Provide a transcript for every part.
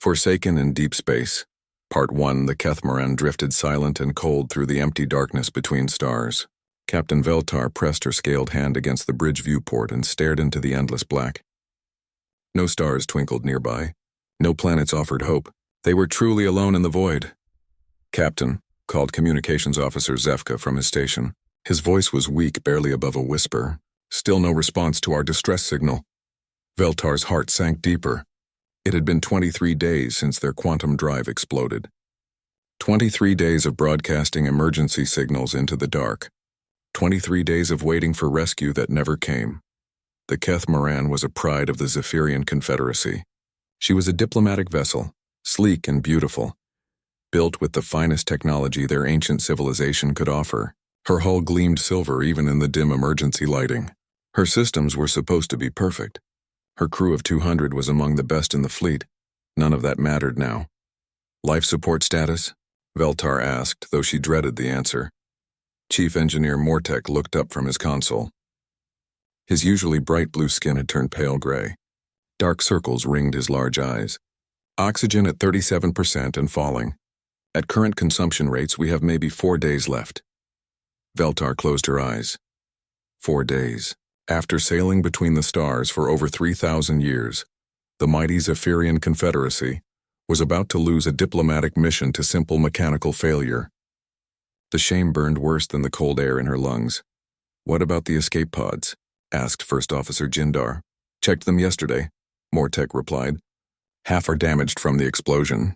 Forsaken in Deep Space. Part 1. The Catamaran drifted silent and cold through the empty darkness between stars. Captain Veltar pressed her scaled hand against the bridge viewport and stared into the endless black. No stars twinkled nearby. No planets offered hope. They were truly alone in the void. "Captain," called Communications Officer Zefka from his station. His voice was weak, barely above a whisper. Still no response to our distress signal. Veltar's heart sank deeper. It had been 23 days since their quantum drive exploded. 23 days of broadcasting emergency signals into the dark. 23 days of waiting for rescue that never came. The Catamaran was a pride of the Zephyrian Confederacy. She was a diplomatic vessel, sleek and beautiful, built with the finest technology their ancient civilization could offer. Her hull gleamed silver even in the dim emergency lighting. Her systems were supposed to be perfect. Her crew of 200 was among the best in the fleet. None of that mattered now. "Life support status?" Veltar asked, though she dreaded the answer. Chief Engineer Mortek looked up from his console. His usually bright blue skin had turned pale gray. Dark circles ringed his large eyes. "Oxygen at 37% and falling. At current consumption rates, we have maybe 4 days left." Veltar closed her eyes. 4 days. After sailing between the stars for over 3,000 years, the mighty Zephyrian Confederacy was about to lose a diplomatic mission to simple mechanical failure. The shame burned worse than the cold air in her lungs. "What about the escape pods?" asked First Officer Jindar. "Checked them yesterday," Mortek replied. "Half are damaged from the explosion.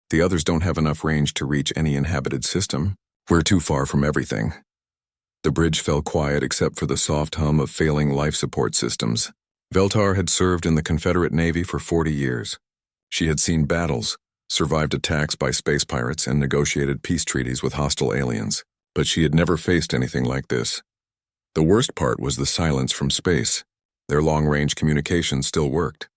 The others don't have enough range to reach any inhabited system. We're too far from everything." The bridge fell quiet except for the soft hum of failing life support systems. Veltar had served in the Confederate Navy for 40 years. She had seen battles, survived attacks by space pirates, and negotiated peace treaties with hostile aliens. But she had never faced anything like this. The worst part was the silence from space. Their long-range communication still worked.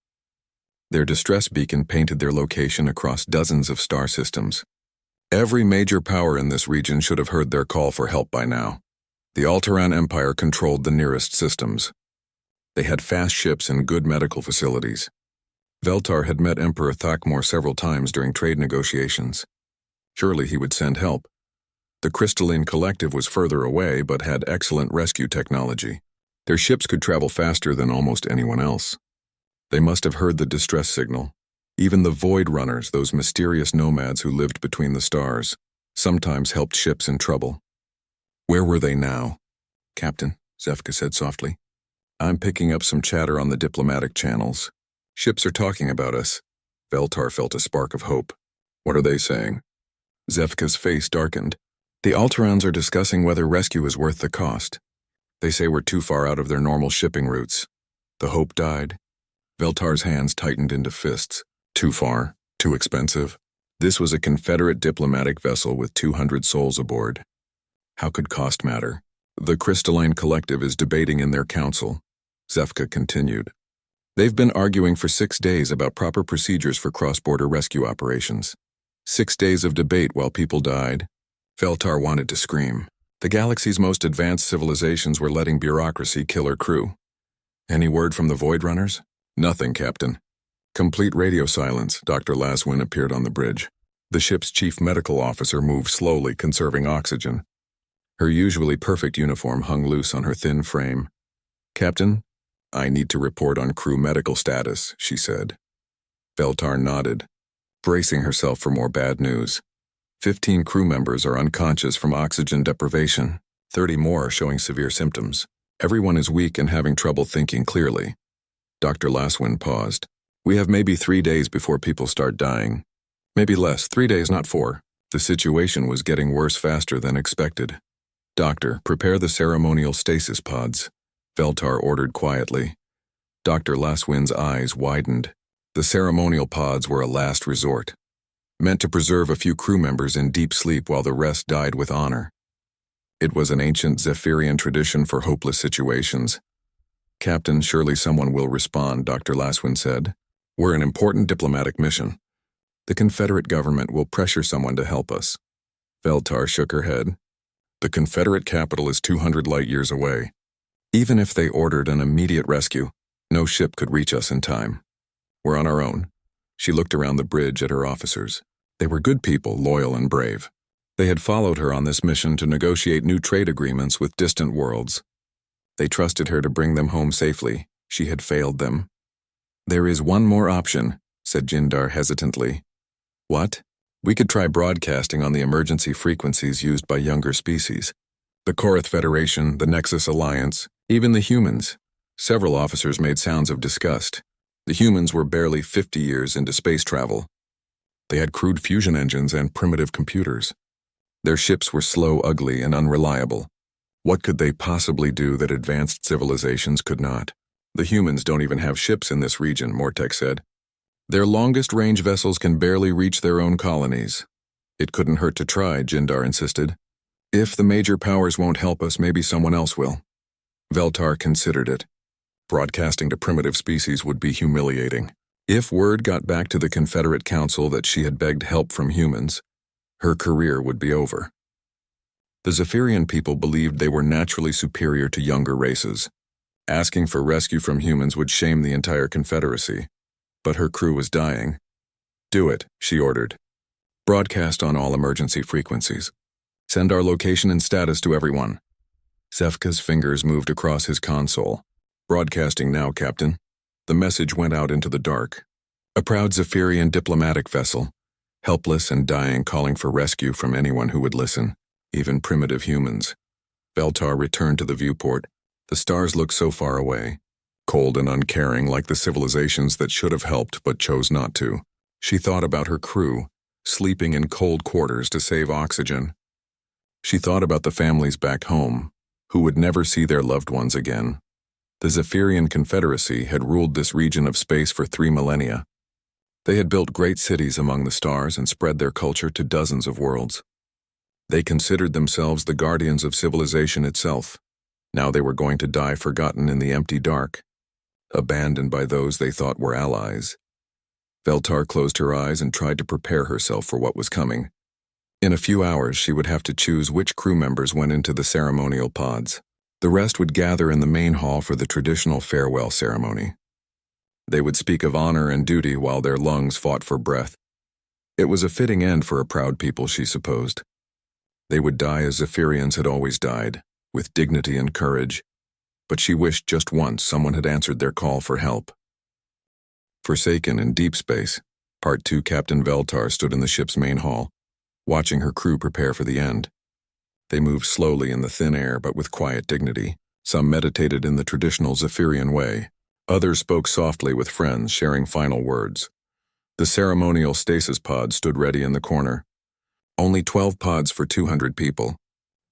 Their distress beacon painted their location across dozens of star systems. Every major power in this region should have heard their call for help by now. The Alteran Empire controlled the nearest systems. They had fast ships and good medical facilities. Veltar had met Emperor Thakmor several times during trade negotiations. Surely he would send help. The Crystalline Collective was further away but had excellent rescue technology. Their ships could travel faster than almost anyone else. They must have heard the distress signal. Even the Void Runners, those mysterious nomads who lived between the stars, sometimes helped ships in trouble. Where were they now? "Captain," Zefka said softly. "I'm picking up some chatter on the diplomatic channels. Ships are talking about us." Veltar felt a spark of hope. "What are they saying?" Zefka's face darkened. "The Alterans are discussing whether rescue is worth the cost. They say we're too far out of their normal shipping routes." The hope died. Veltar's hands tightened into fists. Too far, too expensive. This was a Confederate diplomatic vessel with 200 souls aboard. How could cost matter? "The Crystalline Collective is debating in their council," Zefka continued. "They've been arguing for 6 days about proper procedures for cross-border rescue operations. 6 days of debate while people died." Veltar wanted to scream. The galaxy's most advanced civilizations were letting bureaucracy kill her crew. "Any word from the Void Runners?" "Nothing, Captain." Complete radio silence. Dr. Laswin appeared on the bridge. The ship's chief medical officer moved slowly, conserving oxygen. Her usually perfect uniform hung loose on her thin frame. "Captain, I need to report on crew medical status," she said. Veltar nodded, bracing herself for more bad news. 15 crew members are unconscious from oxygen deprivation. 30 more are showing severe symptoms. Everyone is weak and having trouble thinking clearly. Dr. Laswin paused. "We have maybe 3 days before people start dying. Maybe less, 3 days, not 4. The situation was getting worse faster than expected. "Doctor, prepare the ceremonial stasis pods," Veltar ordered quietly. Dr. Laswin's eyes widened. The ceremonial pods were a last resort, meant to preserve a few crew members in deep sleep while the rest died with honor. It was an ancient Zephyrian tradition for hopeless situations. "Captain, surely someone will respond," Dr. Laswin said. "We're an important diplomatic mission. The Confederate government will pressure someone to help us." Veltar shook her head. "The Confederate capital is 200 light-years away. Even if they ordered an immediate rescue, no ship could reach us in time. We're on our own. She looked around the bridge at her officers. They were good people, loyal and brave. They had followed her on this mission to negotiate new trade agreements with distant worlds. They trusted her to bring them home safely. She had failed them. "There is one more option," said Jindar hesitantly. "What?" "We could try broadcasting on the emergency frequencies used by younger species. The Korath Federation, the Nexus Alliance, even the humans." Several officers made sounds of disgust. The humans were barely 50 years into space travel. They had crude fusion engines and primitive computers. Their ships were slow, ugly, and unreliable. What could they possibly do that advanced civilizations could not? "The humans don't even have ships in this region," Mortek said. "Their longest-range vessels can barely reach their own colonies." "It couldn't hurt to try," Jindar insisted. "If the major powers won't help us, maybe someone else will." Veltar considered it. Broadcasting to primitive species would be humiliating. If word got back to the Confederate Council that she had begged help from humans, her career would be over. The Zephyrian people believed they were naturally superior to younger races. Asking for rescue from humans would shame the entire Confederacy. But her crew was dying. "Do it," she ordered. "Broadcast on all emergency frequencies. Send our location and status to everyone." Zefka's fingers moved across his console. "Broadcasting now, Captain." The message went out into the dark. A proud Zephyrian diplomatic vessel, helpless and dying, calling for rescue from anyone who would listen, even primitive humans. Veltar returned to the viewport. The stars looked so far away, cold and uncaring like the civilizations that should have helped but chose not to. She thought about her crew, sleeping in cold quarters to save oxygen. She thought about the families back home, who would never see their loved ones again. The Zephyrian Confederacy had ruled this region of space for 3 millennia. They had built great cities among the stars and spread their culture to dozens of worlds. They considered themselves the guardians of civilization itself. Now they were going to die forgotten in the empty dark, abandoned by those they thought were allies. Veltar closed her eyes and tried to prepare herself for what was coming. In a few hours, she would have to choose which crew members went into the ceremonial pods. The rest would gather in the main hall for the traditional farewell ceremony. They would speak of honor and duty while their lungs fought for breath. It was a fitting end for a proud people, she supposed. They would die as Zephyrians had always died, with dignity and courage, but she wished just once someone had answered their call for help. Forsaken in deep space, Part 2 Captain Veltar stood in the ship's main hall, watching her crew prepare for the end. They moved slowly in the thin air, but with quiet dignity. Some meditated in the traditional Zephyrian way. Others spoke softly with friends, sharing final words. The ceremonial stasis pod stood ready in the corner. Only 12 pods for 200 people.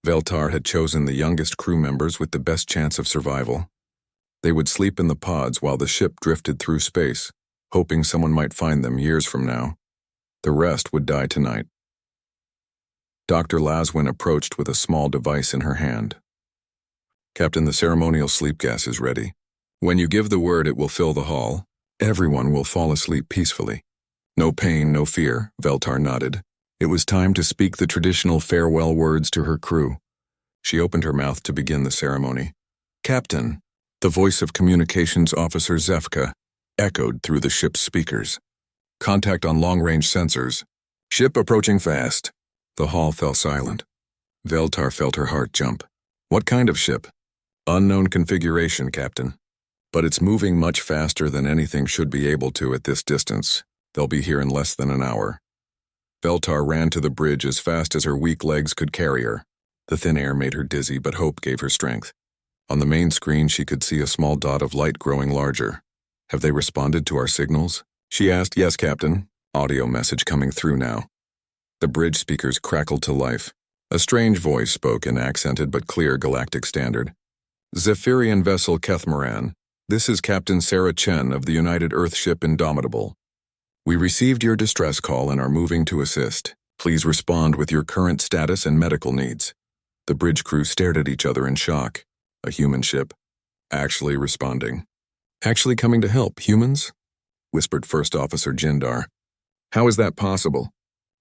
Veltar had chosen the youngest crew members with the best chance of survival. They would sleep in the pods while the ship drifted through space, hoping someone might find them years from now. The rest would die tonight. Dr. Laswin approached with a small device in her hand. "Captain, the ceremonial sleep gas is ready. When you give the word, it will fill the hall. Everyone will fall asleep peacefully. No pain, no fear," Veltar nodded. It was time to speak the traditional farewell words to her crew. She opened her mouth to begin the ceremony. "Captain," the voice of Communications Officer Zefka echoed through the ship's speakers. "Contact on long-range sensors. Ship approaching fast." The hall fell silent. Veltar felt her heart jump. "What kind of ship?" "Unknown configuration, Captain. But it's moving much faster than anything should be able to at this distance. They'll be here in less than an hour." Veltar ran to the bridge as fast as her weak legs could carry her. The thin air made her dizzy, but hope gave her strength. On the main screen, she could see a small dot of light growing larger. "Have they responded to our signals?" she asked. "Yes, Captain." Audio message coming through now. The bridge speakers crackled to life. A strange voice spoke in accented but clear Galactic Standard. "Zephyrian vessel Kethmaran. This is Captain Sarah Chen of the United Earth ship Indomitable. We received your distress call and are moving to assist. Please respond with your current status and medical needs." The bridge crew stared at each other in shock. A human ship. Actually responding. "Actually coming to help, humans?" whispered First Officer Jindar. "How is that possible?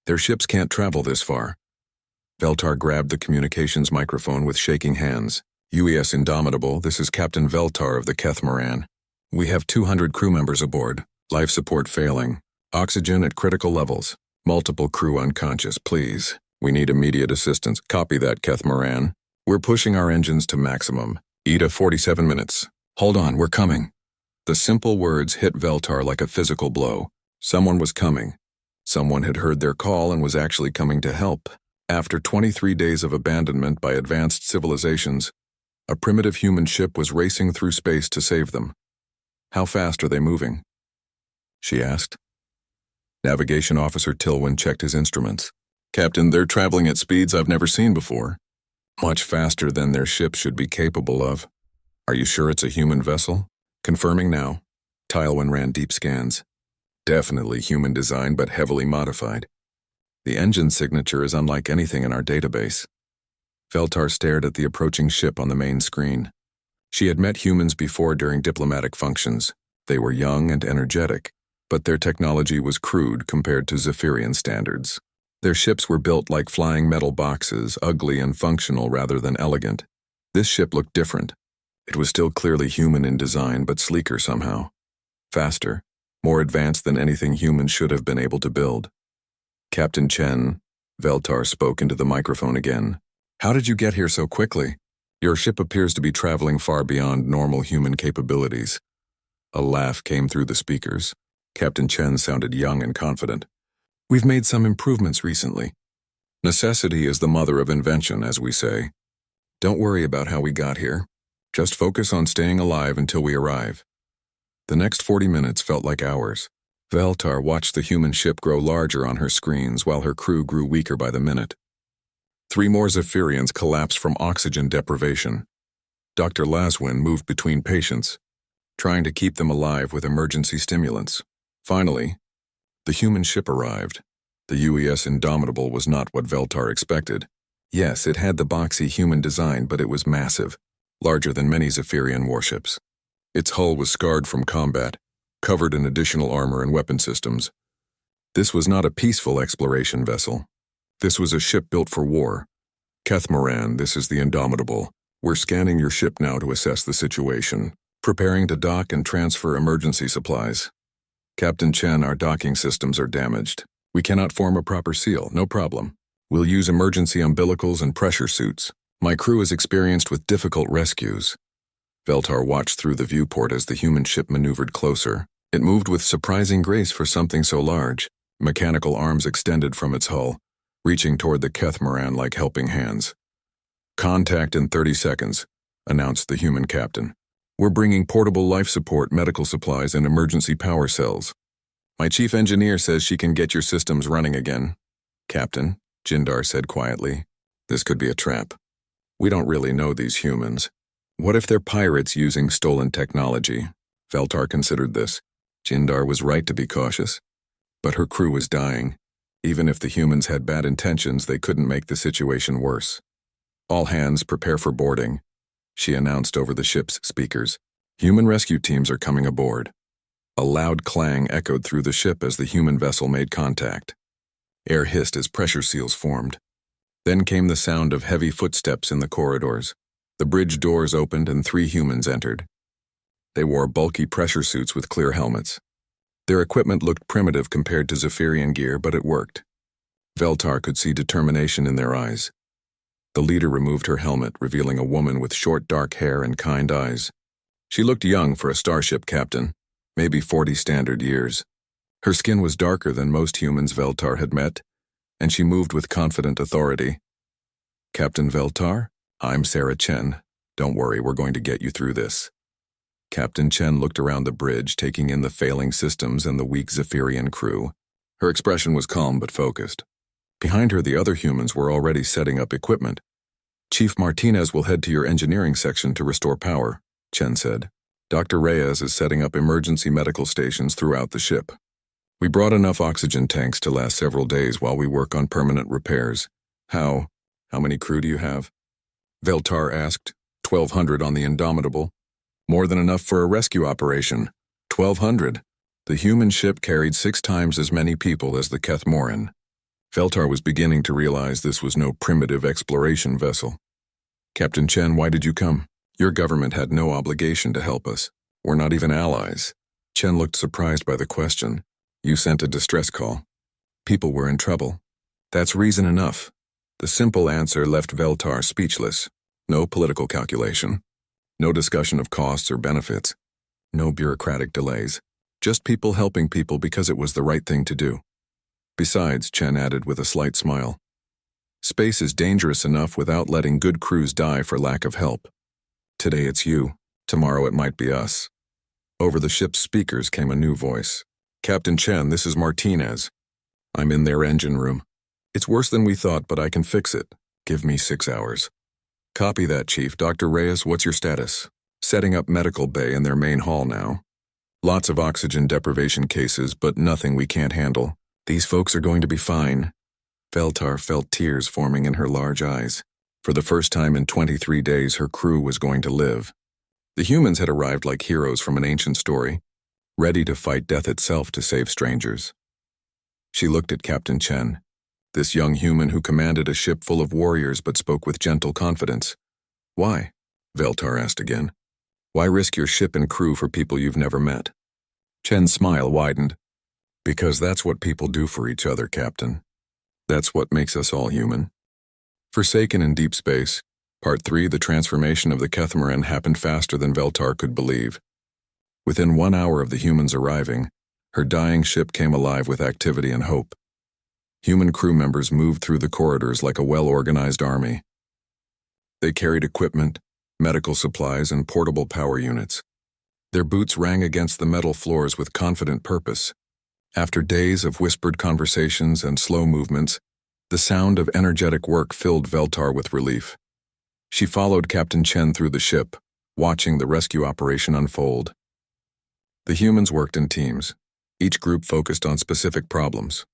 Their ships can't travel this far." Veltar grabbed the communications microphone with shaking hands. "UES Indomitable, this is Captain Veltar of the Kethmaran. We have 200 crew members aboard. Life support failing. Oxygen at critical levels. Multiple crew unconscious, please. We need immediate assistance. Copy that, Kethmoran. We're pushing our engines to maximum. ETA 47 minutes. Hold on, we're coming. The simple words hit Veltar like a physical blow. Someone was coming. Someone had heard their call and was actually coming to help. After 23 days of abandonment by advanced civilizations, a primitive human ship was racing through space to save them. How fast are they moving? She asked. Navigation Officer Tilwyn checked his instruments. Captain, they're traveling at speeds I've never seen before. Much faster than their ship should be capable of. Are you sure it's a human vessel? Confirming now. Tilwyn ran deep scans. Definitely human design, but heavily modified. The engine signature is unlike anything in our database. Veltar stared at the approaching ship on the main screen. She had met humans before during diplomatic functions. They were young and energetic, but their technology was crude compared to Zephyrian standards. Their ships were built like flying metal boxes, ugly and functional rather than elegant. This ship looked different. It was still clearly human in design, but sleeker somehow. Faster, more advanced than anything humans should have been able to build. Captain Chen, Veltar spoke into the microphone again. How did you get here so quickly? Your ship appears to be traveling far beyond normal human capabilities. A laugh came through the speakers. Captain Chen sounded young and confident. We've made some improvements recently. Necessity is the mother of invention, as we say. Don't worry about how we got here. Just focus on staying alive until we arrive. The next 40 minutes felt like hours. Veltar watched the human ship grow larger on her screens while her crew grew weaker by the minute. 3 more Zephyrians collapsed from oxygen deprivation. Dr. Laswin moved between patients, trying to keep them alive with emergency stimulants. Finally, the human ship arrived. The UES Indomitable was not what Veltar expected. Yes, it had the boxy human design, but it was massive, larger than many Zephyrian warships. Its hull was scarred from combat, covered in additional armor and weapon systems. This was not a peaceful exploration vessel. This was a ship built for war. Kethmoran, this is the Indomitable. We're scanning your ship now to assess the situation, preparing to dock and transfer emergency supplies. Captain Chen, our docking systems are damaged. We cannot form a proper seal, no problem. We'll use emergency umbilicals and pressure suits. My crew is experienced with difficult rescues. Veltar watched through the viewport as the human ship maneuvered closer. It moved with surprising grace for something so large. Mechanical arms extended from its hull, reaching toward the Kethmoran like helping hands. Contact in 30 seconds, announced the human captain. We're bringing portable life support, medical supplies, and emergency power cells. My chief engineer says she can get your systems running again. Captain, Jindar said quietly. This could be a trap. We don't really know these humans. What if they're pirates using stolen technology? Veltar considered this. Jindar was right to be cautious. But her crew was dying. Even if the humans had bad intentions, they couldn't make the situation worse. All hands prepare for boarding, she announced over the ship's speakers. Human rescue teams are coming aboard. A loud clang echoed through the ship as the human vessel made contact. Air hissed as pressure seals formed. Then came the sound of heavy footsteps in the corridors. The bridge doors opened and 3 humans entered. They wore bulky pressure suits with clear helmets. Their equipment looked primitive compared to Zephyrian gear, but it worked. Veltar could see determination in their eyes. The leader removed her helmet, revealing a woman with short dark hair and kind eyes. She looked young for a starship captain, maybe 40 standard years. Her skin was darker than most humans Veltar had met, and she moved with confident authority. Captain Veltar, I'm Sarah Chen. Don't worry, we're going to get you through this. Captain Chen looked around the bridge, taking in the failing systems and the weak Zephyrian crew. Her expression was calm but focused. Behind her, the other humans were already setting up equipment. Chief Martinez will head to your engineering section to restore power, Chen said. Dr. Reyes is setting up emergency medical stations throughout the ship. We brought enough oxygen tanks to last several days while we work on permanent repairs. How many crew do you have? Veltar asked. 1,200 on the Indomitable. More than enough for a rescue operation. 1,200. The human ship carried 6 times as many people as the Kethmoran. Veltar was beginning to realize this was no primitive exploration vessel. Captain Chen, why did you come? Your government had no obligation to help us. We're not even allies. Chen looked surprised by the question. You sent a distress call. People were in trouble. That's reason enough. The simple answer left Veltar speechless. No political calculation. No discussion of costs or benefits. No bureaucratic delays. Just people helping people because it was the right thing to do. Besides, Chen added with a slight smile, space is dangerous enough without letting good crews die for lack of help. Today it's you. Tomorrow it might be us. Over the ship's speakers came a new voice. Captain Chen, this is Martinez. I'm in their engine room. It's worse than we thought, but I can fix it. Give me 6 hours. Copy that, Chief. Dr. Reyes, what's your status? Setting up medical bay in their main hall now. Lots of oxygen deprivation cases, but nothing we can't handle. These folks are going to be fine. Veltar felt tears forming in her large eyes. For the first time in 23 days, her crew was going to live. The humans had arrived like heroes from an ancient story, ready to fight death itself to save strangers. She looked at Captain Chen, this young human who commanded a ship full of warriors but spoke with gentle confidence. Why? Veltar asked again. Why risk your ship and crew for people you've never met? Chen's smile widened. Because that's what people do for each other, Captain. That's what makes us all human. Forsaken in deep space, Part 3, the transformation of the Catamaran happened faster than Veltar could believe. Within 1 hour of the humans arriving, her dying ship came alive with activity and hope. Human crew members moved through the corridors like a well-organized army. They carried equipment, medical supplies, and portable power units. Their boots rang against the metal floors with confident purpose. After days of whispered conversations and slow movements, the sound of energetic work filled Veltar with relief. She followed Captain Chen through the ship, watching the rescue operation unfold. The humans worked in teams. Each group focused on specific problems.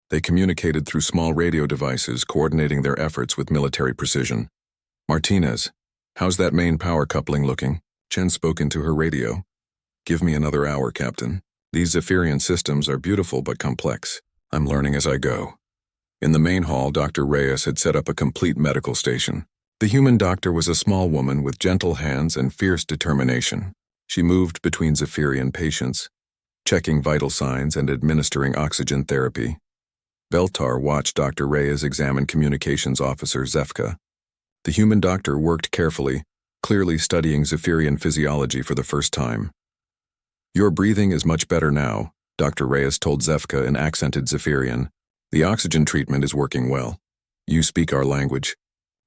They communicated through small radio devices, coordinating their efforts with military precision. Martinez, how's that main power coupling looking? Chen spoke into her radio. Give me another hour, Captain. These Zephyrian systems are beautiful but complex. I'm learning as I go. In the main hall, Dr. Reyes had set up a complete medical station. The human doctor was a small woman with gentle hands and fierce determination. She moved between Zephyrian patients, checking vital signs and administering oxygen therapy. Veltar watched Dr. Reyes examine communications officer Zefka. The human doctor worked carefully, clearly studying Zephyrian physiology for the first time. Your breathing is much better now, Dr. Reyes told Zefka in accented Zephyrian. The oxygen treatment is working well. You speak our language?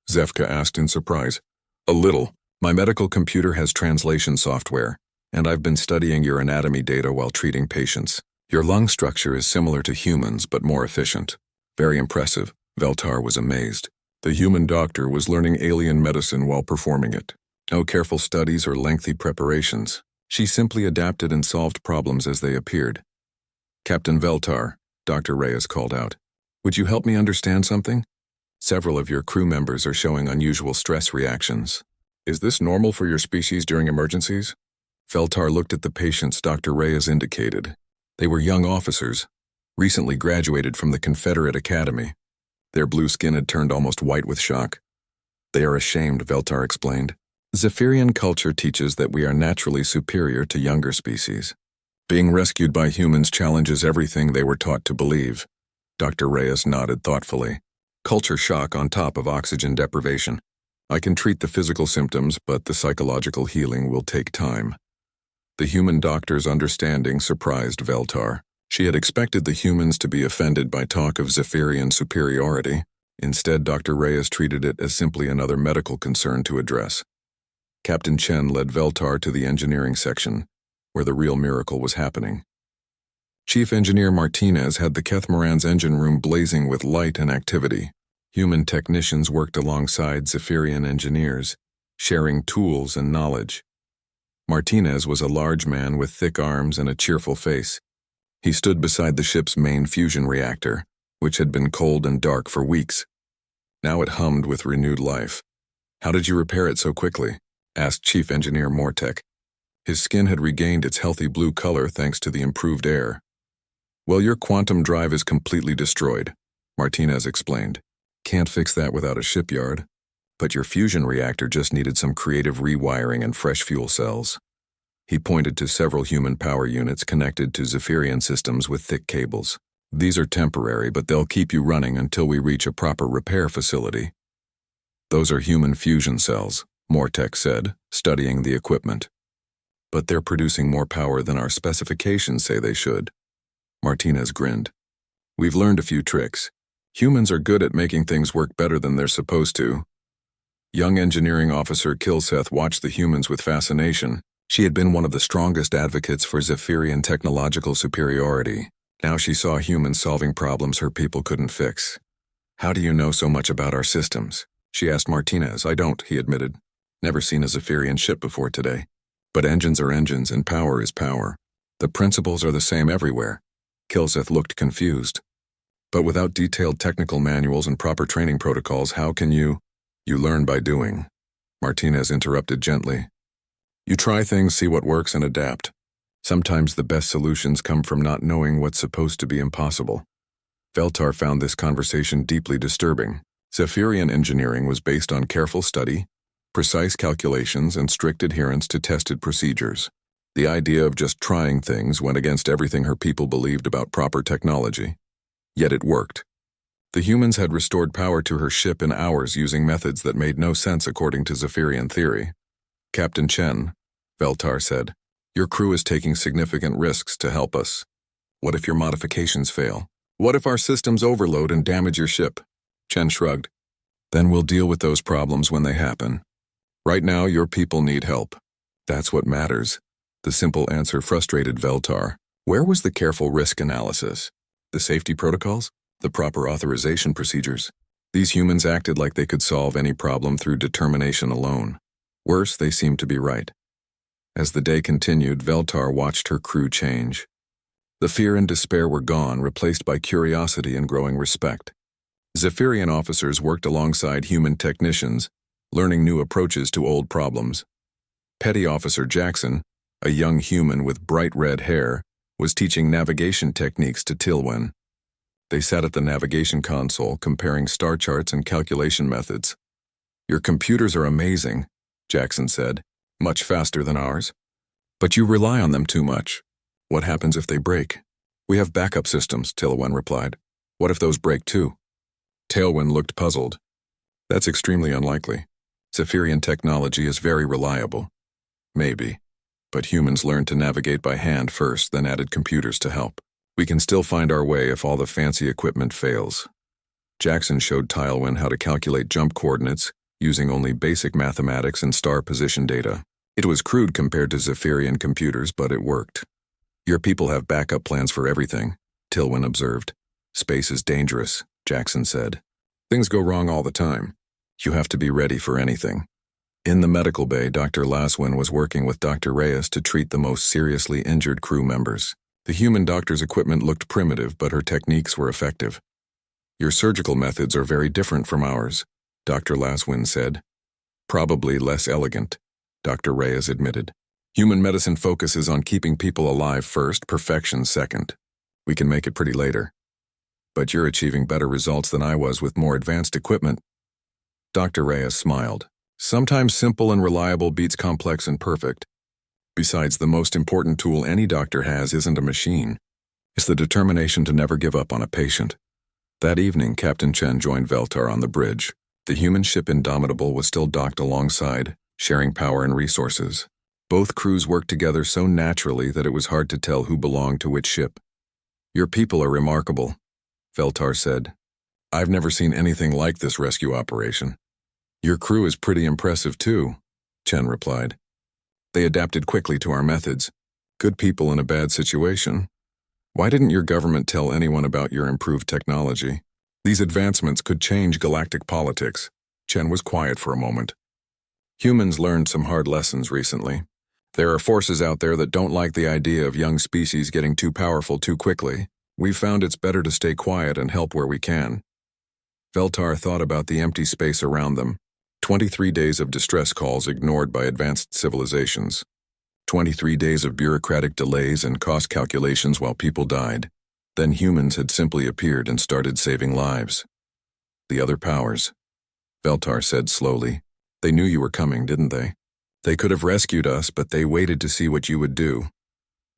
Zefka asked in surprise. A little. My medical computer has translation software, and I've been studying your anatomy data while treating patients. Your lung structure is similar to humans, but more efficient. Very impressive. Veltar was amazed. The human doctor was learning alien medicine while performing it. No careful studies or lengthy preparations. She simply adapted and solved problems as they appeared. Captain Veltar, Dr. Reyes called out. Would you help me understand something? Several of your crew members are showing unusual stress reactions. Is this normal for your species during emergencies? Veltar looked at the patients Dr. Reyes indicated. They were young officers, recently graduated from the Confederate Academy. Their blue skin had turned almost white with shock. They are ashamed, Veltar explained. Zephyrian culture teaches that we are naturally superior to younger species. Being rescued by humans challenges everything they were taught to believe. Dr. Reyes nodded thoughtfully. Culture shock on top of oxygen deprivation. I can treat the physical symptoms, but the psychological healing will take time. The human doctor's understanding surprised Veltar. She had expected the humans to be offended by talk of Zephyrian superiority. Instead, Dr. Reyes treated it as simply another medical concern to address. Captain Chen led Veltar to the engineering section, where the real miracle was happening. Chief Engineer Martinez had the Catamaran's engine room blazing with light and activity. Human technicians worked alongside Zephyrian engineers, sharing tools and knowledge. Martinez was a large man with thick arms and a cheerful face. He stood beside the ship's main fusion reactor, which had been cold and dark for weeks. Now it hummed with renewed life. How did you repair it so quickly? Asked Chief Engineer Mortek. His skin had regained its healthy blue color thanks to the improved air. Well, your quantum drive is completely destroyed, Martinez explained. Can't fix that without a shipyard. But your fusion reactor just needed some creative rewiring and fresh fuel cells. He pointed to several human power units connected to Zephyrian systems with thick cables. These are temporary, but they'll keep you running until we reach a proper repair facility. Those are human fusion cells, Mortek said, studying the equipment. But they're producing more power than our specifications say they should. Martinez grinned. We've learned a few tricks. Humans are good at making things work better than they're supposed to. Young engineering officer Kilseth watched the humans with fascination. She had been one of the strongest advocates for Zephyrian technological superiority. Now she saw humans solving problems her people couldn't fix. How do you know so much about our systems? She asked Martinez. I don't, he admitted. Never seen a Zephyrian ship before today. But engines are engines and power is power. The principles are the same everywhere. Kilseth looked confused. But without detailed technical manuals and proper training protocols, how can you? You learn by doing. Martinez interrupted gently. You try things, see what works, and adapt. Sometimes the best solutions come from not knowing what's supposed to be impossible. Veltar found this conversation deeply disturbing. Zephyrian engineering was based on careful study, precise calculations, and strict adherence to tested procedures. The idea of just trying things went against everything her people believed about proper technology. Yet it worked. The humans had restored power to her ship in hours using methods that made no sense according to Zephyrian theory. Captain Chen, Veltar said, your crew is taking significant risks to help us. What if your modifications fail? What if our systems overload and damage your ship? Chen shrugged. Then we'll deal with those problems when they happen. Right now, your people need help. That's what matters. The simple answer frustrated Veltar. Where was the careful risk analysis? The safety protocols? The proper authorization procedures? These humans acted like they could solve any problem through determination alone. Worse, they seemed to be right. As the day continued, Veltar watched her crew change. The fear and despair were gone, replaced by curiosity and growing respect. Zephyrian officers worked alongside human technicians, learning new approaches to old problems. Petty Officer Jackson, a young human with bright red hair, was teaching navigation techniques to Tilwen. They sat at the navigation console, comparing star charts and calculation methods. Your computers are amazing, Jackson said, much faster than ours. But you rely on them too much. What happens if they break? We have backup systems, Tilwen replied. What if those break too? Tailwind looked puzzled. That's extremely unlikely. Zephyrian technology is very reliable. Maybe. But humans learned to navigate by hand first, then added computers to help. We can still find our way if all the fancy equipment fails. Jackson showed Tailwind how to calculate jump coordinates using only basic mathematics and star position data. It was crude compared to Zephyrian computers, but it worked. Your people have backup plans for everything, Tilwen observed. Space is dangerous, Jackson said. Things go wrong all the time. You have to be ready for anything. In the medical bay, Dr. Laswin was working with Dr. Reyes to treat the most seriously injured crew members. The human doctor's equipment looked primitive, but her techniques were effective. Your surgical methods are very different from ours, Dr. Laswin said. Probably less elegant, Dr. Reyes admitted. Human medicine focuses on keeping people alive first, perfection second. We can make it pretty later. But you're achieving better results than I was with more advanced equipment. Dr. Reyes smiled. Sometimes simple and reliable beats complex and perfect. Besides, the most important tool any doctor has isn't a machine. It's the determination to never give up on a patient. That evening, Captain Chen joined Veltar on the bridge. The human ship Indomitable was still docked alongside, sharing power and resources. Both crews worked together so naturally that it was hard to tell who belonged to which ship. Your people are remarkable, Veltar said. I've never seen anything like this rescue operation. Your crew is pretty impressive too, Chen replied. They adapted quickly to our methods. Good people in a bad situation. Why didn't your government tell anyone about your improved technology? These advancements could change galactic politics. Chen was quiet for a moment. Humans learned some hard lessons recently. There are forces out there that don't like the idea of young species getting too powerful too quickly. We've found it's better to stay quiet and help where we can. Veltar thought about the empty space around them. 23 days of distress calls ignored by advanced civilizations. 23 days of bureaucratic delays and cost calculations while people died. Then humans had simply appeared and started saving lives. The other powers, Veltar said slowly. They knew you were coming, didn't they? They could have rescued us, but they waited to see what you would do.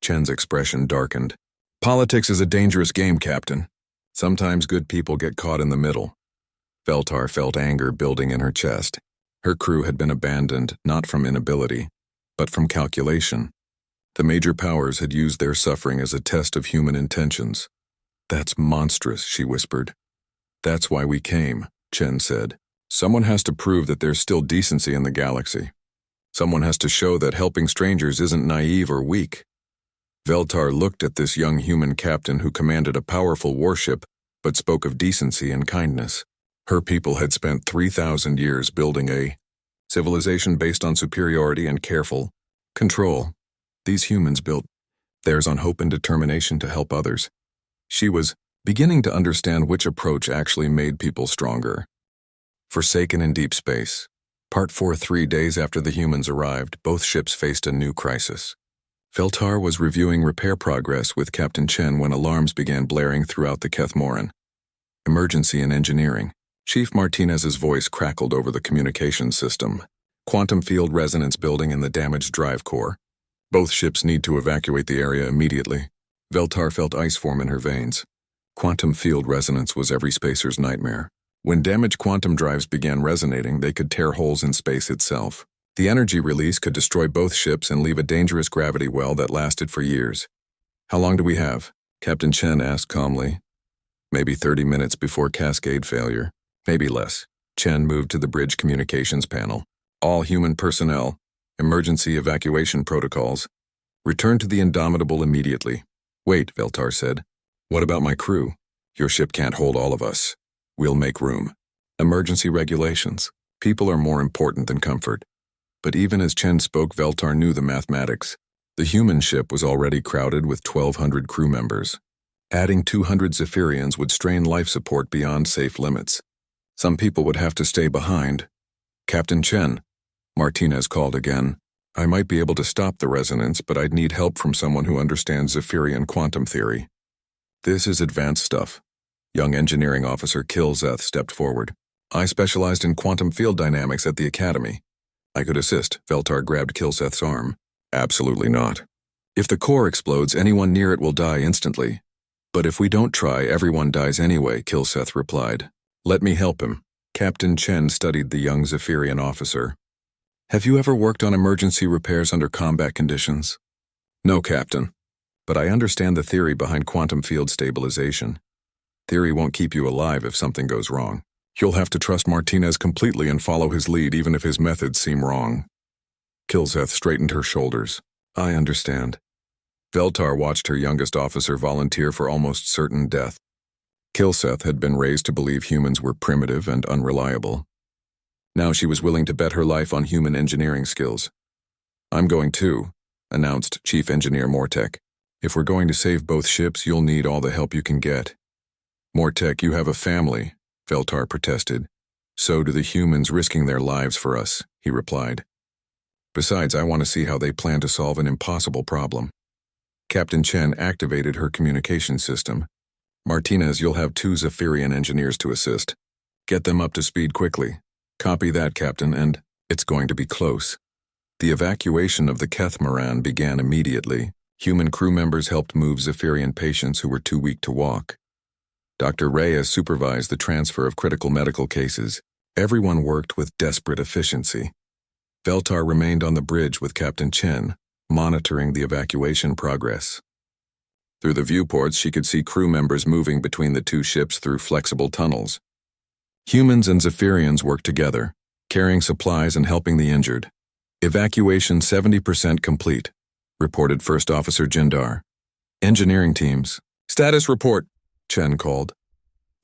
Chen's expression darkened. Politics is a dangerous game, Captain. Sometimes good people get caught in the middle. Veltar felt anger building in her chest. Her crew had been abandoned, not from inability, but from calculation. The major powers had used their suffering as a test of human intentions. That's monstrous, she whispered. That's why we came, Chen said. Someone has to prove that there's still decency in the galaxy. Someone has to show that helping strangers isn't naive or weak. Veltar looked at this young human captain who commanded a powerful warship, but spoke of decency and kindness. Her people had spent 3,000 years building a civilization based on superiority and careful control. These humans built theirs on hope and determination to help others. She was beginning to understand which approach actually made people stronger. Forsaken in deep space. Part 4. 3 days after the humans arrived, both ships faced a new crisis. Veltar was reviewing repair progress with Captain Chen when alarms began blaring throughout the Kethmoran. Emergency in engineering. Chief Martinez's voice crackled over the communications system. Quantum field resonance building in the damaged drive core. Both ships need to evacuate the area immediately. Veltar felt ice form in her veins. Quantum field resonance was every spacer's nightmare. When damaged quantum drives began resonating, they could tear holes in space itself. The energy release could destroy both ships and leave a dangerous gravity well that lasted for years. How long do we have? Captain Chen asked calmly. Maybe 30 minutes before cascade failure. Maybe less. Chen moved to the bridge communications panel. All human personnel. Emergency evacuation protocols. Return to the Indomitable immediately. Wait, Veltar said. What about my crew? Your ship can't hold all of us. We'll make room. Emergency regulations. People are more important than comfort. But even as Chen spoke, Veltar knew the mathematics. The human ship was already crowded with 1,200 crew members. Adding 200 Zephyrians would strain life support beyond safe limits. Some people would have to stay behind. Captain Chen, Martinez called again. I might be able to stop the resonance, but I'd need help from someone who understands Zephyrian quantum theory. This is advanced stuff. Young engineering officer Kilzeth stepped forward. I specialized in quantum field dynamics at the academy. I could assist. Veltar grabbed Kilzeth's arm. Absolutely not. If the core explodes, anyone near it will die instantly. But if we don't try, everyone dies anyway, Kilzeth replied. Let me help him. Captain Chen studied the young Zephyrian officer. Have you ever worked on emergency repairs under combat conditions? No, Captain. But I understand the theory behind quantum field stabilization. Theory won't keep you alive if something goes wrong. You'll have to trust Martinez completely and follow his lead even if his methods seem wrong. Kilzeth straightened her shoulders. I understand. Veltar watched her youngest officer volunteer for almost certain death. Kilzeth had been raised to believe humans were primitive and unreliable. Now she was willing to bet her life on human engineering skills. I'm going too, announced Chief Engineer Mortek. If we're going to save both ships, you'll need all the help you can get. Mortek, you have a family, Veltar protested. So do the humans risking their lives for us, he replied. Besides, I want to see how they plan to solve an impossible problem. Captain Chen activated her communication system. Martinez, you'll have 2 Zephyrian engineers to assist. Get them up to speed quickly. Copy that, Captain, and it's going to be close. The evacuation of the Kethmoran began immediately. Human crew members helped move Zephyrian patients who were too weak to walk. Dr. Reyes supervised the transfer of critical medical cases. Everyone worked with desperate efficiency. Veltar remained on the bridge with Captain Chen, monitoring the evacuation progress. Through the viewports, she could see crew members moving between the 2 ships through flexible tunnels. Humans and Zephyrians worked together, carrying supplies and helping the injured. Evacuation 70% complete, reported First Officer Jindar. Engineering teams. Status report, Chen called.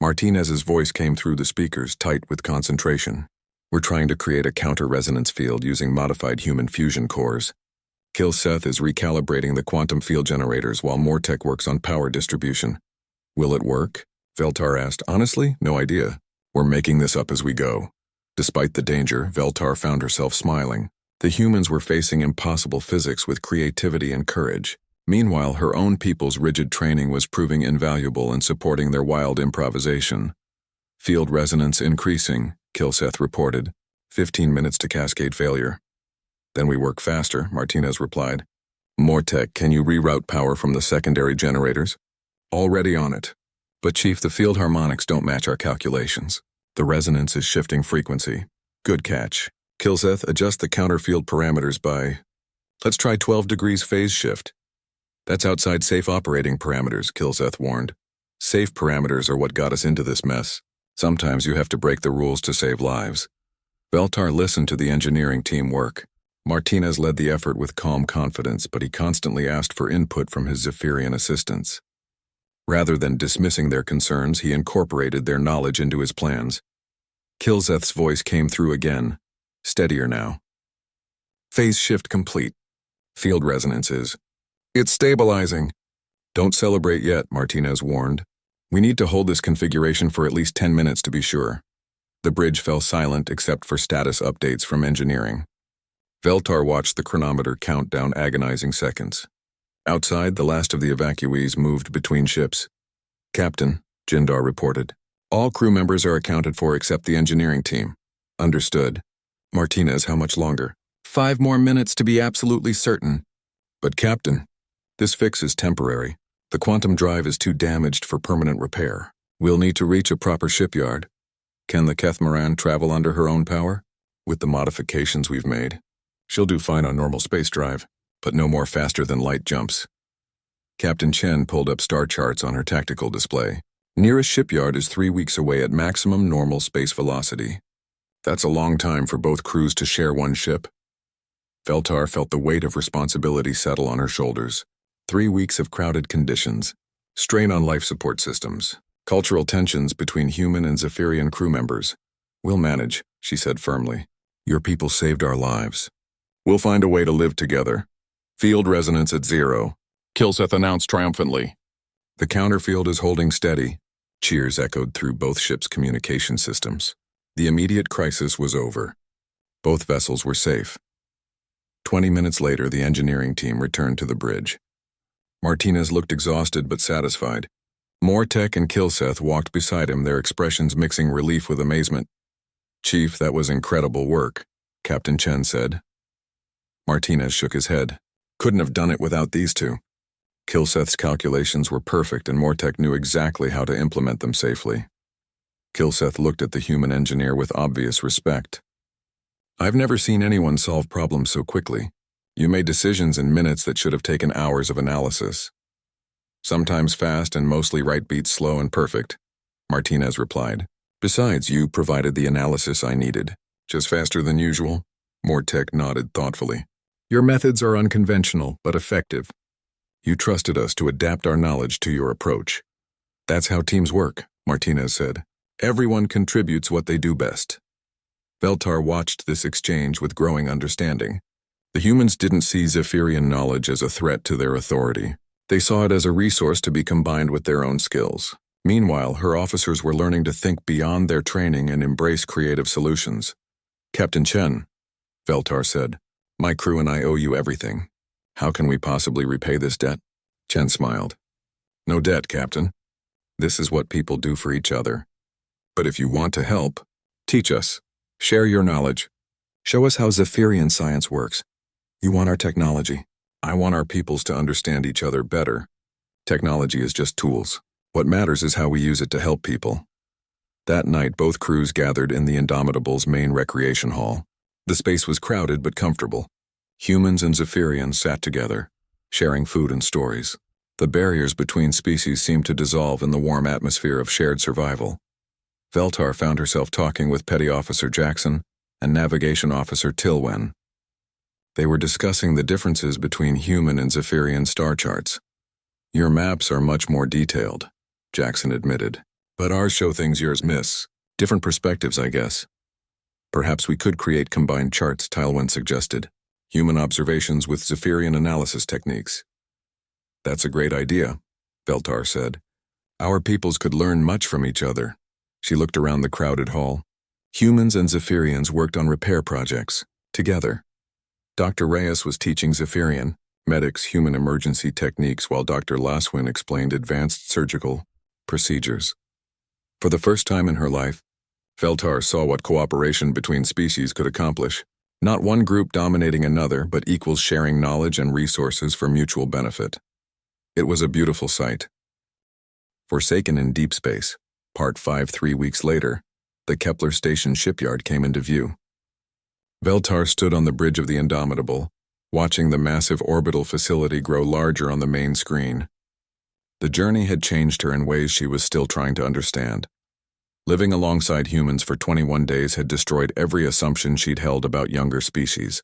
Martinez's voice came through the speakers, tight with concentration. We're trying to create a counter-resonance field using modified human fusion cores. Kilzeth is recalibrating the quantum field generators while Mortek works on power distribution. Will it work? Veltar asked. Honestly, no idea. We're making this up as we go. Despite the danger, Veltar found herself smiling. The humans were facing impossible physics with creativity and courage. Meanwhile, her own people's rigid training was proving invaluable in supporting their wild improvisation. Field resonance increasing, Kilzeth reported. 15 minutes to cascade failure. Then we work faster, Martinez replied. More tech, can you reroute power from the secondary generators? Already on it. But Chief, the field harmonics don't match our calculations. The resonance is shifting frequency. Good catch. Kilseth, adjust the counter field parameters by... Let's try 12 degrees phase shift. That's outside safe operating parameters, Kilseth warned. Safe parameters are what got us into this mess. Sometimes you have to break the rules to save lives. Veltar listened to the engineering team work. Martinez led the effort with calm confidence, but he constantly asked for input from his Zephyrian assistants. Rather than dismissing their concerns, he incorporated their knowledge into his plans. Kilseth's voice came through again, steadier now. Phase shift complete. Field resonances. It's stabilizing. Don't celebrate yet, Martinez warned. We need to hold this configuration for at least 10 minutes to be sure. The bridge fell silent except for status updates from engineering. Veltar watched the chronometer count down agonizing seconds. Outside, the last of the evacuees moved between ships. Captain, Jindar reported. All crew members are accounted for except the engineering team. Understood. Martinez, how much longer? 5 more minutes to be absolutely certain. But Captain, this fix is temporary. The quantum drive is too damaged for permanent repair. We'll need to reach a proper shipyard. Can the Kethmaran travel under her own power? With the modifications we've made, she'll do fine on normal space drive, but no more faster than light jumps. Captain Chen pulled up star charts on her tactical display. Nearest shipyard is 3 weeks away at maximum normal space velocity. That's a long time for both crews to share one ship. Veltar felt the weight of responsibility settle on her shoulders. 3 weeks of crowded conditions, strain on life support systems, cultural tensions between human and Zephyrian crew members. We'll manage, she said firmly. Your people saved our lives. We'll find a way to live together. Field resonance at 0, Kilseth announced triumphantly. The counterfield is holding steady. Cheers echoed through both ships' communication systems. The immediate crisis was over. Both vessels were safe. 20 minutes later, the engineering team returned to the bridge. Martinez looked exhausted but satisfied. Mortek and Kilseth walked beside him, their expressions mixing relief with amazement. Chief, that was incredible work, Captain Chen said. Martinez shook his head. Couldn't have done it without these two. Kilseth's calculations were perfect and Mortek knew exactly how to implement them safely. Kilseth looked at the human engineer with obvious respect. I've never seen anyone solve problems so quickly. You made decisions in minutes that should have taken hours of analysis. Sometimes fast and mostly right beats slow and perfect, Martinez replied. Besides, you provided the analysis I needed. Just faster than usual? Mortek nodded thoughtfully. Your methods are unconventional, but effective. You trusted us to adapt our knowledge to your approach. That's how teams work, Martinez said. Everyone contributes what they do best. Veltar watched this exchange with growing understanding. The humans didn't see Zephyrian knowledge as a threat to their authority. They saw it as a resource to be combined with their own skills. Meanwhile, her officers were learning to think beyond their training and embrace creative solutions. Captain Chen, Veltar said, my crew and I owe you everything. How can we possibly repay this debt? Chen smiled. No debt, Captain. This is what people do for each other. But if you want to help, teach us. Share your knowledge. Show us how Zephyrian science works. You want our technology. I want our peoples to understand each other better. Technology is just tools. What matters is how we use it to help people. That night, both crews gathered in the Indomitable's main recreation hall. The space was crowded but comfortable. Humans and Zephyrians sat together, sharing food and stories. The barriers between species seemed to dissolve in the warm atmosphere of shared survival. Veltar found herself talking with Petty Officer Jackson and Navigation Officer Tilwen. They were discussing the differences between human and Zephyrian star charts. Your maps are much more detailed, Jackson admitted. But ours show things yours miss. Different perspectives, I guess. Perhaps we could create combined charts, Tilwen suggested. Human observations with Zephyrian analysis techniques. That's a great idea, Veltar said. Our peoples could learn much from each other. She looked around the crowded hall. Humans and Zephyrians worked on repair projects, together. Dr. Reyes was teaching Zephyrian, medics human emergency techniques while Dr. Laswin explained advanced surgical procedures. For the first time in her life, Veltar saw what cooperation between species could accomplish. Not one group dominating another, but equals sharing knowledge and resources for mutual benefit. It was a beautiful sight. Forsaken in deep space, Part 5. 3 weeks later, the Kepler Station shipyard came into view. Veltar stood on the bridge of the Indomitable, watching the massive orbital facility grow larger on the main screen. The journey had changed her in ways she was still trying to understand. Living alongside humans for 21 days had destroyed every assumption she'd held about younger species.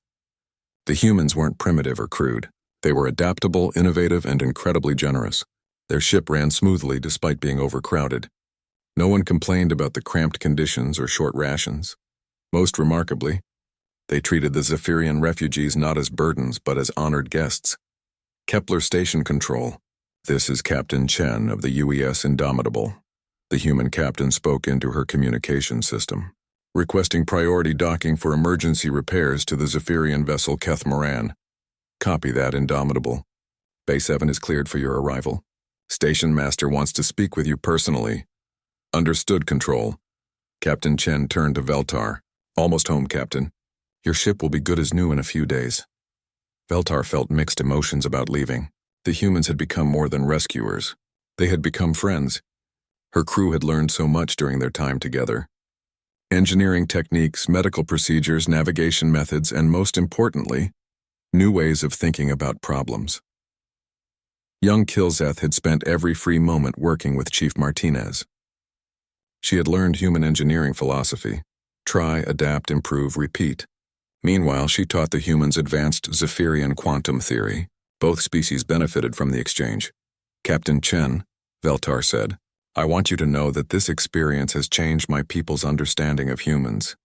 The humans weren't primitive or crude. They were adaptable, innovative, and incredibly generous. Their ship ran smoothly despite being overcrowded. No one complained about the cramped conditions or short rations. Most remarkably, they treated the Zephyrian refugees not as burdens but as honored guests. Kepler Station Control. This is Captain Chen of the UES Indomitable. The human captain spoke into her communication system, requesting priority docking for emergency repairs to the Zephyrian vessel Kethmoran. Copy that, Indomitable. Bay 7 is cleared for your arrival. Station Master wants to speak with you personally. Understood, Control. Captain Chen turned to Veltar. Almost home, Captain. Your ship will be good as new in a few days. Veltar felt mixed emotions about leaving. The humans had become more than rescuers. They had become friends. Her crew had learned so much during their time together. Engineering techniques, medical procedures, navigation methods, and most importantly, new ways of thinking about problems. Young Kilzeth had spent every free moment working with Chief Martinez. She had learned human engineering philosophy: try, adapt, improve, repeat. Meanwhile, she taught the humans advanced Zephyrian quantum theory. Both species benefited from the exchange. Captain Chen, Veltar said, I want you to know that this experience has changed my people's understanding of humans.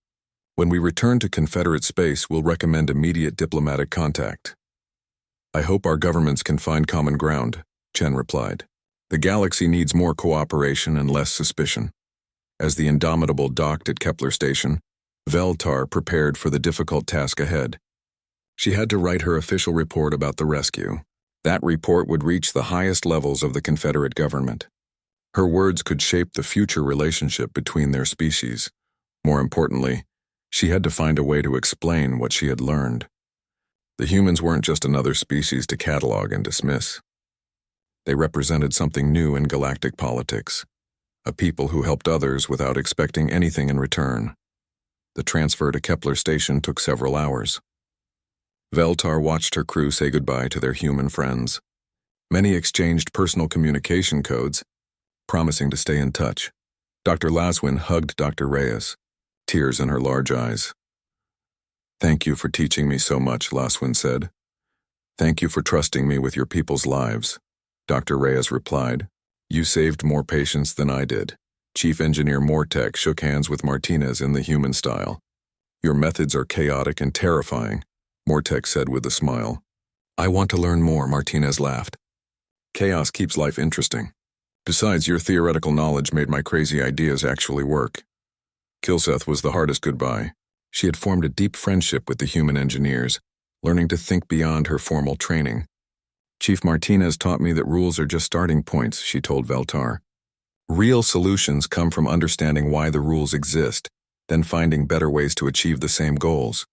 When we return to Confederate space, we'll recommend immediate diplomatic contact. I hope our governments can find common ground, Chen replied. The galaxy needs more cooperation and less suspicion. As the Indomitable docked at Kepler Station, Veltar prepared for the difficult task ahead. She had to write her official report about the rescue. That report would reach the highest levels of the Confederate government. Her words could shape the future relationship between their species. More importantly, she had to find a way to explain what she had learned. The humans weren't just another species to catalog and dismiss. They represented something new in galactic politics, a people who helped others without expecting anything in return. The transfer to Kepler Station took several hours. Veltar watched her crew say goodbye to their human friends. Many exchanged personal communication codes, promising to stay in touch. Dr. Laswin hugged Dr. Reyes, tears in her large eyes. Thank you for teaching me so much, Laswin said. Thank you for trusting me with your people's lives, Dr. Reyes replied. You saved more patients than I did. Chief Engineer Mortek shook hands with Martinez in the human style. Your methods are chaotic and terrifying, Mortek said with a smile. I want to learn more, Martinez laughed. Chaos keeps life interesting. Besides, your theoretical knowledge made my crazy ideas actually work. Kilseth was the hardest goodbye. She had formed a deep friendship with the human engineers, learning to think beyond her formal training. Chief Martinez taught me that rules are just starting points, she told Veltar. Real solutions come from understanding why the rules exist, then finding better ways to achieve the same goals.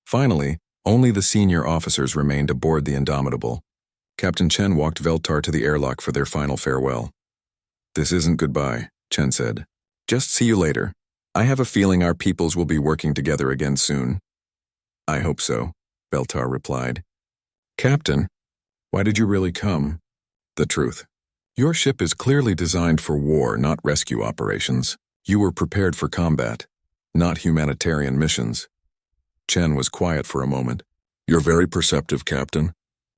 Finally, only the senior officers remained aboard the Indomitable. Captain Chen walked Veltar to the airlock for their final farewell. This isn't goodbye, Chen said. Just see you later. I have a feeling our peoples will be working together again soon. I hope so, Veltar replied. Captain, why did you really come? The truth. Your ship is clearly designed for war, not rescue operations. You were prepared for combat, not humanitarian missions. Chen was quiet for a moment. You're very perceptive, Captain.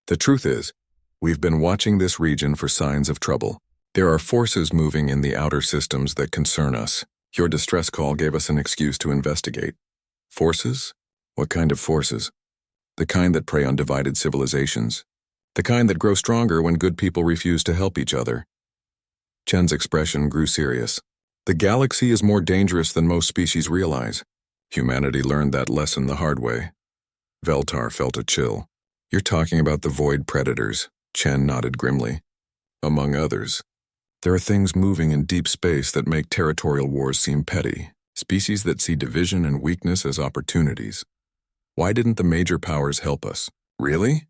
The truth is, we've been watching this region for signs of trouble. There are forces moving in the outer systems that concern us. Your distress call gave us an excuse to investigate. Forces? What kind of forces? The kind that prey on divided civilizations. The kind that grow stronger when good people refuse to help each other. Chen's expression grew serious. The galaxy is more dangerous than most species realize. Humanity learned that lesson the hard way. Veltar felt a chill. You're talking about the void predators, Chen nodded grimly. Among others. There are things moving in deep space that make territorial wars seem petty, species that see division and weakness as opportunities. Why didn't the major powers help us? Really?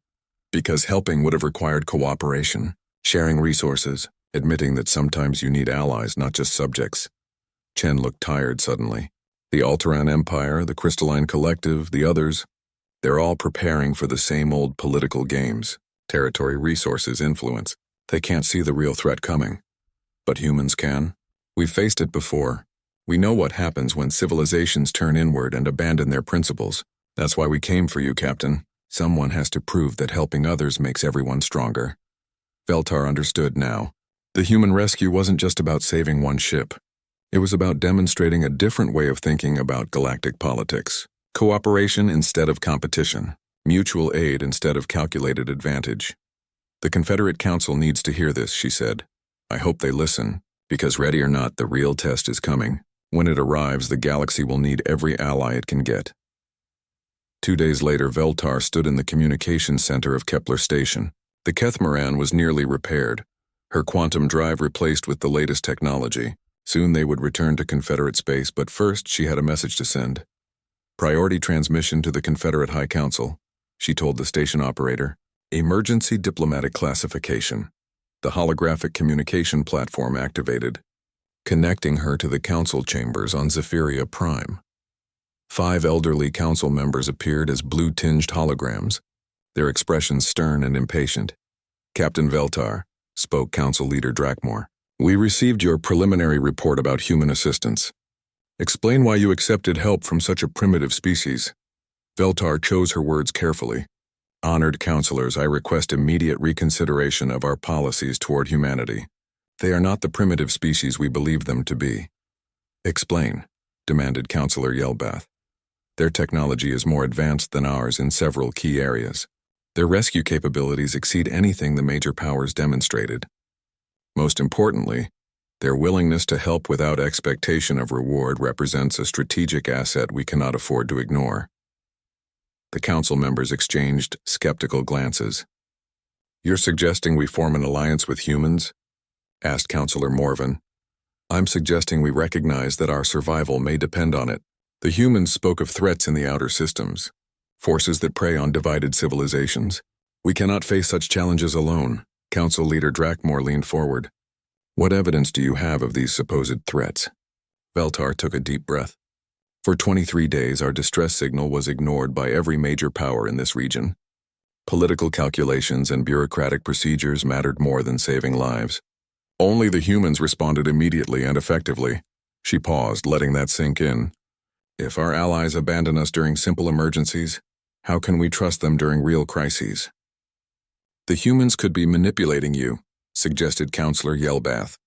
Because helping would have required cooperation, sharing resources, admitting that sometimes you need allies, not just subjects. Chen looked tired suddenly. The Alteran Empire, the Crystalline Collective, the others, they're all preparing for the same old political games. Territory, resources, influence. They can't see the real threat coming. But humans can. We've faced it before. We know what happens when civilizations turn inward and abandon their principles. That's why we came for you, Captain. Someone has to prove that helping others makes everyone stronger. Veltar understood now. The human rescue wasn't just about saving one ship. It was about demonstrating a different way of thinking about galactic politics. Cooperation instead of competition. Mutual aid instead of calculated advantage. The Confederate Council needs to hear this, she said. I hope they listen, because ready or not, the real test is coming. When it arrives, the galaxy will need every ally it can get. 2 days later, Veltar stood in the communications center of Kepler Station. The Kethmaran was nearly repaired, her quantum drive replaced with the latest technology. Soon they would return to Confederate space, but first she had a message to send. Priority transmission to the Confederate High Council, she told the station operator. Emergency diplomatic classification. The holographic communication platform activated, connecting her to the council chambers on Zephyria Prime. 5 elderly council members appeared as blue-tinged holograms, their expressions stern and impatient. Captain Veltar, spoke Council Leader Drakmor. We received your preliminary report about human assistance. Explain why you accepted help from such a primitive species. Veltar chose her words carefully. Honored counselors, I request immediate reconsideration of our policies toward humanity. They are not the primitive species we believe them to be. Explain, demanded Counselor Yelbath. Their technology is more advanced than ours in several key areas. Their rescue capabilities exceed anything the major powers demonstrated. Most importantly, their willingness to help without expectation of reward represents a strategic asset we cannot afford to ignore. The council members exchanged skeptical glances. You're suggesting we form an alliance with humans? Asked Counselor Morven. I'm suggesting we recognize that our survival may depend on it. The humans spoke of threats in the outer systems, forces that prey on divided civilizations. We cannot face such challenges alone. Council Leader Drakmor leaned forward. What evidence do you have of these supposed threats? Veltar took a deep breath. For 23 days, our distress signal was ignored by every major power in this region. Political calculations and bureaucratic procedures mattered more than saving lives. Only the humans responded immediately and effectively. She paused, letting that sink in. If our allies abandon us during simple emergencies, how can we trust them during real crises? The humans could be manipulating you, suggested Counselor Yelbath,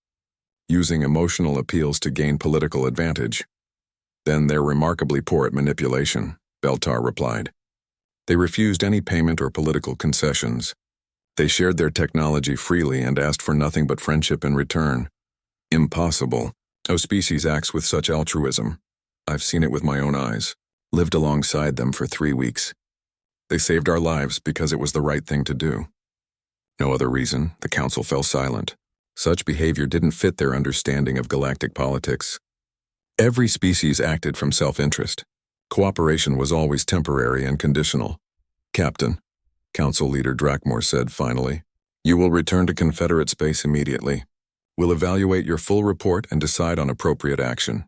using emotional appeals to gain political advantage. Then they're remarkably poor at manipulation, Veltar replied. They refused any payment or political concessions. They shared their technology freely and asked for nothing but friendship in return. Impossible. No species acts with such altruism. I've seen it with my own eyes. Lived alongside them for 3 weeks. They saved our lives because it was the right thing to do. No other reason, the council fell silent. Such behavior didn't fit their understanding of galactic politics. Every species acted from self-interest. Cooperation was always temporary and conditional. Captain, Council Leader Drakmor said finally, you will return to Confederate space immediately. We'll evaluate your full report and decide on appropriate action.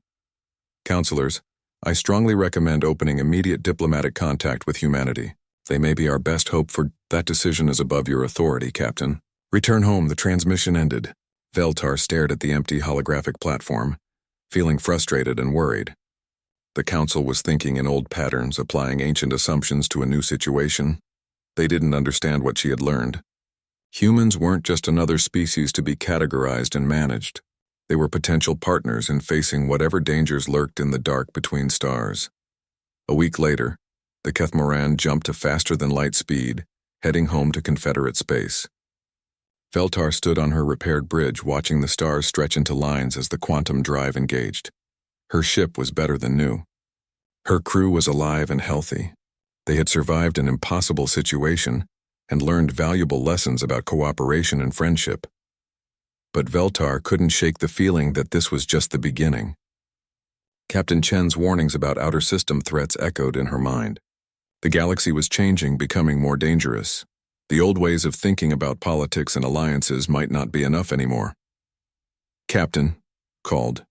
Counselors, I strongly recommend opening immediate diplomatic contact with humanity. They may be our best hope for that decision is above your authority, Captain. Return home, the transmission ended. Veltar stared at the empty holographic platform, feeling frustrated and worried. The council was thinking in old patterns, applying ancient assumptions to a new situation. They didn't understand what she had learned. Humans weren't just another species to be categorized and managed. They were potential partners in facing whatever dangers lurked in the dark between stars. A week later, the Kethmaran jumped to faster-than-light speed, heading home to Confederate space. Veltar stood on her repaired bridge, watching the stars stretch into lines as the quantum drive engaged. Her ship was better than new. Her crew was alive and healthy. They had survived an impossible situation and learned valuable lessons about cooperation and friendship. But Veltar couldn't shake the feeling that this was just the beginning. Captain Chen's warnings about outer system threats echoed in her mind. The galaxy was changing, becoming more dangerous. The old ways of thinking about politics and alliances might not be enough anymore. "Captain," called